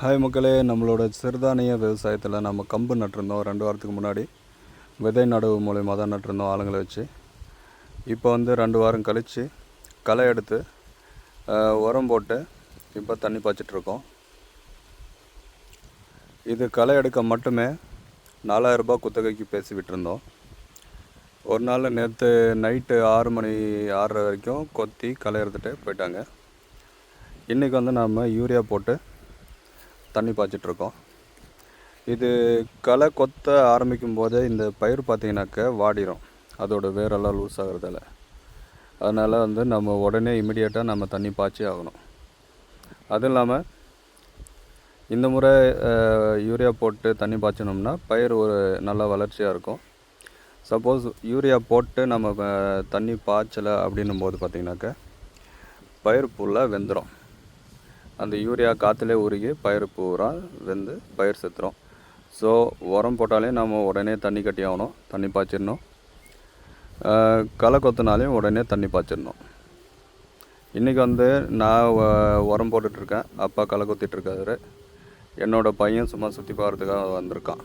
Hi மக்களே, நம்மளோட சிறுதானிய விவசாயத்தில் நம்ம கம்பு நட்டிருந்தோம் 2 வாரத்துக்கு முன்னாடி. விதை நடவு மூலயமா தான் நட்டிருந்தோம் ஆளுங்களை வச்சு. இப்போ 2 வாரம் கழித்து களை எடுத்து உரம் போட்டு இப்போ தண்ணி பாய்ச்சிட்ருக்கோம். இது களை எடுக்க மட்டுமே 4000 ரூபாய் குத்தகைக்கு பேசி விட்டுருந்தோம். ஒரு நாள் நேற்று நைட்டு 6 மணி 6:30 வரைக்கும் கொத்தி களை எடுத்துகிட்டு போயிட்டாங்க. இன்றைக்கி நாம் யூரியா போட்டு தண்ணி பாய்ச்சிட்ருக்கோம். இது களை கொத்த ஆரம்பிக்கும் போதே இந்த பயிர் பார்த்திங்கனாக்க வாடிடும், அதோட வேரெல்லாம் லூஸ் ஆகிறதால. அதனால் நம்ம உடனே இமிடியேட்டாக நம்ம தண்ணி பாய்ச்சி ஆகணும். அதுவும் இல்லாமல் இந்த முறை யூரியா போட்டு தண்ணி பாய்ச்சினோம்னா பயிர் ஒரு நல்ல வளர்ச்சியாக இருக்கும். சப்போஸ் யூரியா போட்டு நம்ம தண்ணி பாய்ச்சலை அப்படின்னும் போது பார்த்திங்கனாக்க பயிர் ஃபுல்லாக வெந்துடும். அந்த யூரியா காற்றுலே உருகி பயிர் பூரா வெந்து பயிர் செத்துரும். ஸோ உரம் போட்டாலே நம்ம உடனே தண்ணி கட்டி ஆகணும், தண்ணி பாய்ச்சிடணும். களை கொத்தினாலையும் உடனே தண்ணி பாய்ச்சிடணும். இன்றைக்கி நான் உரம் போட்டுட்ருக்கேன், அப்பா களை கொத்திட்ருக்காரு. என்னோடய பையன் சும்மா சுற்றி பார்க்குறதுக்காக வந்திருக்கான்.